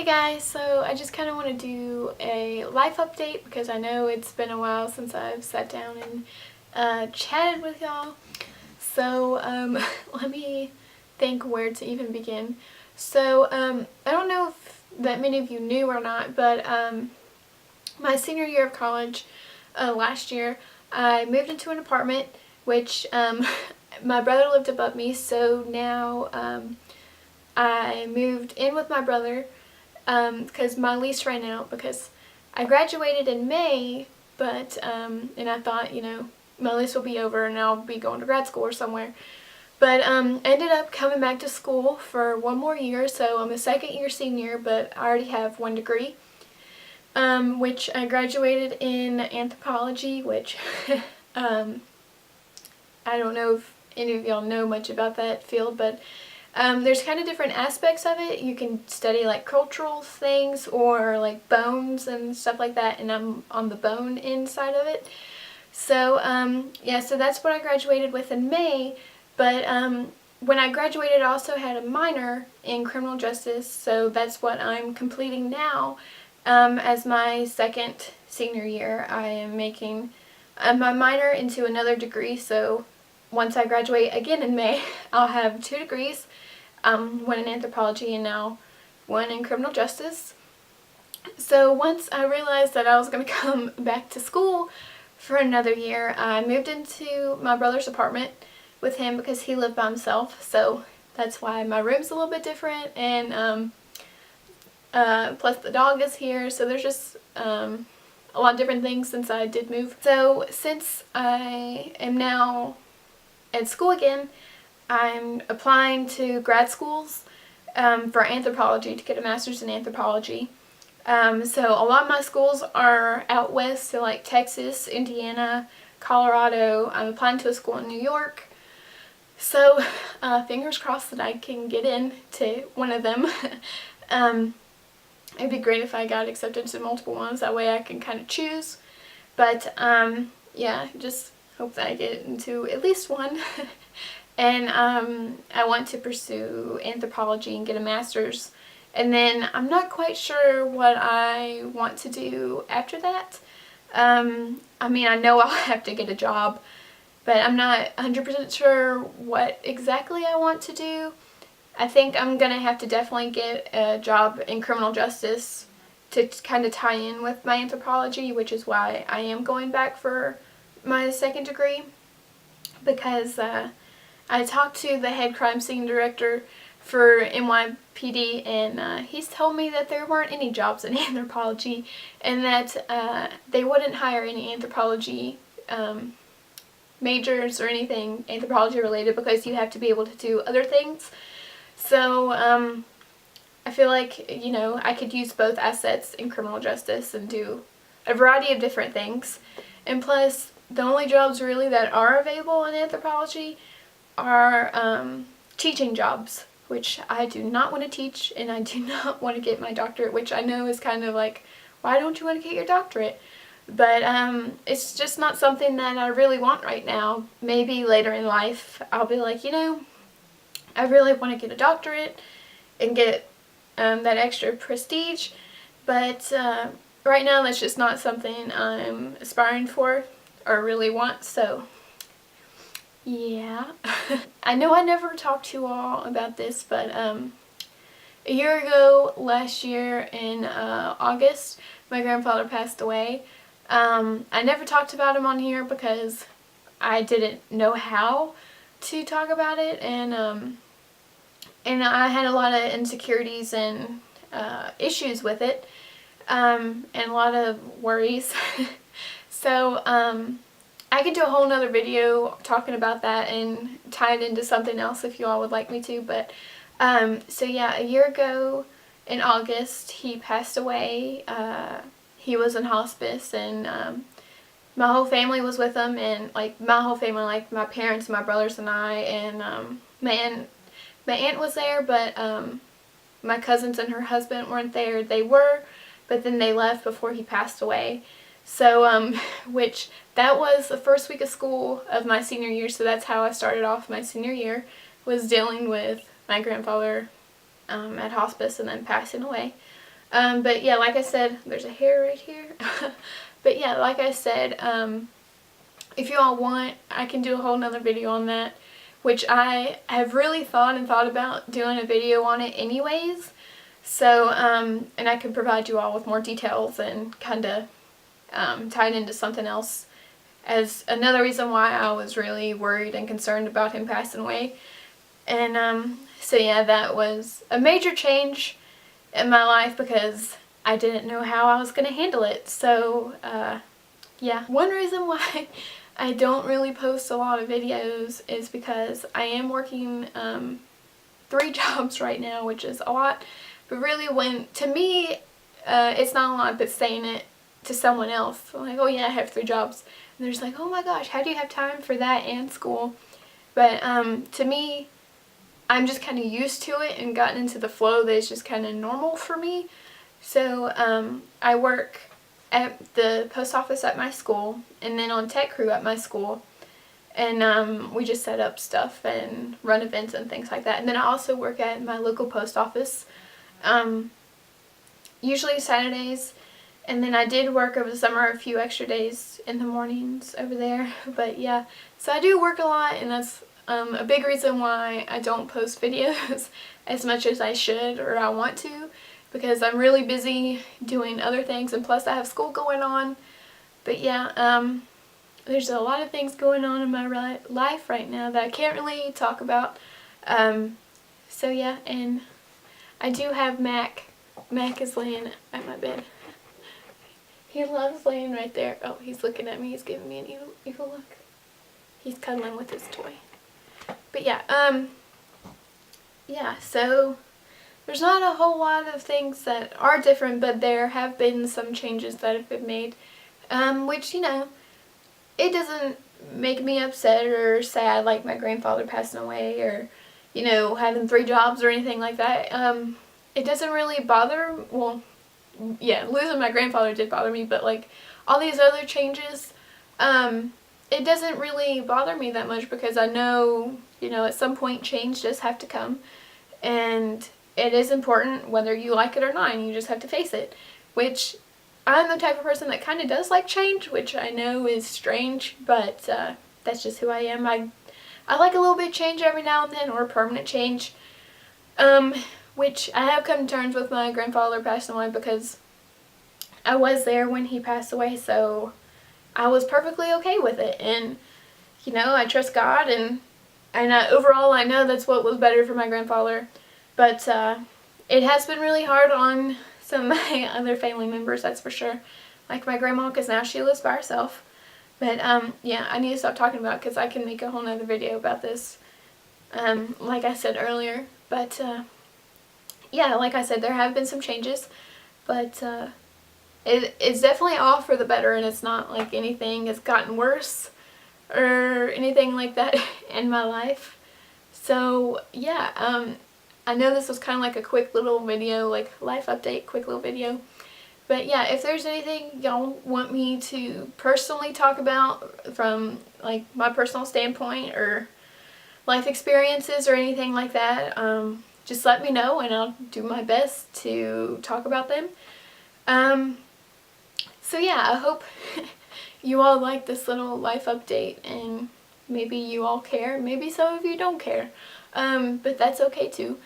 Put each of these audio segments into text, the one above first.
Hey guys, so I just kind of want to do a life update because I know it's been a while since I've sat down and chatted with y'all. So let me think where to even begin. So I don't know if that many of you knew or not, but my senior year of college last year, I moved into an apartment which my brother lived above me, so now I moved in with my brother because my lease ran out because I graduated in May, but and I thought, my lease will be over and I'll be going to grad school or somewhere. But I ended up coming back to school for one more year, so I'm a second year senior, but I already have one degree, which I graduated in anthropology, which I don't know if any of y'all know much about that field, but there's kind of different aspects of it. You can study like cultural things or like bones and stuff like that, and I'm on the bone inside of it. So yeah, so that's what I graduated with in May, but when I graduated I also had a minor in criminal justice, so that's what I'm completing now. As my second senior year, I am making my minor into another degree, so once I graduate again in May, I'll have 2 degrees, one in anthropology and now one in criminal justice. So once I realized that I was going to come back to school for another year, I moved into my brother's apartment with him because he lived by himself, so that's why my room's a little bit different, and plus the dog is here, so there's just a lot of different things since I did move. So since I am now at school again, I'm applying to grad schools for anthropology to get a master's in anthropology. So a lot of my schools are out west, so like Texas, Indiana, Colorado. I'm applying to a school in New York. So fingers crossed that I can get into one of them. It'd be great if I got accepted to multiple ones, that way I can kind of choose. But yeah, just hope that I get into at least one. And I want to pursue anthropology and get a master's. And then I'm not quite sure what I want to do after that. I mean, I know I'll have to get a job, but I'm not 100% sure what exactly I want to do. I think I'm going to have to definitely get a job in criminal justice to kind of tie in with my anthropology, which is why I am going back for my second degree, because I talked to the head crime scene director for NYPD, and he's told me that there weren't any jobs in anthropology and that they wouldn't hire any anthropology majors or anything anthropology related because you have to be able to do other things. So I feel like, I could use both assets in criminal justice and do a variety of different things. And plus, the only jobs really that are available in anthropology are teaching jobs, which I do not want to teach, and I do not want to get my doctorate, which I know is kind of like, why don't you want to get your doctorate? But it's just not something that I really want right now. Maybe later in life I'll be like, I really want to get a doctorate and get that extra prestige, but right now that's just not something I'm aspiring for or really want, so yeah. I know I never talked to you all about this, but a year ago, last year in August, my grandfather passed away. I never talked about him on here because I didn't know how to talk about it, and I had a lot of insecurities and issues with it, and a lot of worries. So I could do a whole nother video talking about that and tie it into something else if you all would like me to, but so yeah, a year ago in August he passed away. He was in hospice, and my whole family was with him, and like my whole family, like my parents, my brothers and I, and my aunt was there, but my cousins and her husband weren't there. They were, but then they left before he passed away. So, which that was the first week of school of my senior year, so that's how I started off my senior year, was dealing with my grandfather at hospice and then passing away. But yeah, like I said, there's a hair right here. But yeah, like I said, if you all want, I can do a whole nother video on that, which I have really thought about doing a video on it anyways. So, and I can provide you all with more details and kind of tie it into something else as another reason why I was really worried and concerned about him passing away. And so yeah, that was a major change in my life because I didn't know how I was going to handle it. So yeah, one reason why I don't really post a lot of videos is because I am working 3 jobs right now, which is a lot. But really, to me, it's not a lot, but saying it to someone else, like, oh yeah, I have 3 jobs. And they're just like, oh my gosh, how do you have time for that and school? But to me, I'm just kind of used to it and gotten into the flow that it's just kind of normal for me. So I work at the post office at my school and then on tech crew at my school. And we just set up stuff and run events and things like that. And then I also work at my local post office, usually Saturdays. And then I did work over the summer a few extra days in the mornings over there. But yeah, so I do work a lot, and that's a big reason why I don't post videos as much as I should or I want to, because I'm really busy doing other things, and plus I have school going on. But yeah, there's a lot of things going on in my life right now that I can't really talk about. So yeah, and I do have Mac. Mac is laying at my bed. He loves laying right there. Oh, he's looking at me. He's giving me an evil look. He's cuddling with his toy. But yeah, yeah, so there's not a whole lot of things that are different, but there have been some changes that have been made, which, you know, it doesn't make me upset or sad like my grandfather passing away or, you know, having 3 jobs or anything like that. It doesn't really bother, well, yeah, losing my grandfather did bother me, but like all these other changes, it doesn't really bother me that much because I know, you know, at some point change does have to come, and it is important whether you like it or not, and you just have to face it, which I'm the type of person that kind of does like change, which I know is strange, but that's just who I am. I like a little bit of change every now and then, or permanent change, which I have come to terms with my grandfather passing away because I was there when he passed away, so I was perfectly okay with it. And, you know, I trust God, and overall I know that's what was better for my grandfather. But it has been really hard on some of my other family members, that's for sure. Like my grandma, because now she lives by herself. But yeah, I need to stop talking about it because I can make a whole nother video about this, like I said earlier. But yeah, like I said, there have been some changes, but it's definitely all for the better, and it's not like anything has gotten worse or anything like that in my life. So yeah, I know this was kind of like a quick little video, like life update, quick little video. But yeah, if there's anything y'all want me to personally talk about from like my personal standpoint or life experiences or anything like that, just let me know and I'll do my best to talk about them. So yeah, I hope you all like this little life update, and maybe you all care, maybe some of you don't care, but that's okay too.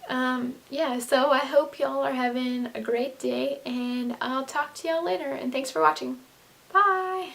Yeah, so I hope y'all are having a great day, and I'll talk to y'all later, and thanks for watching. Bye!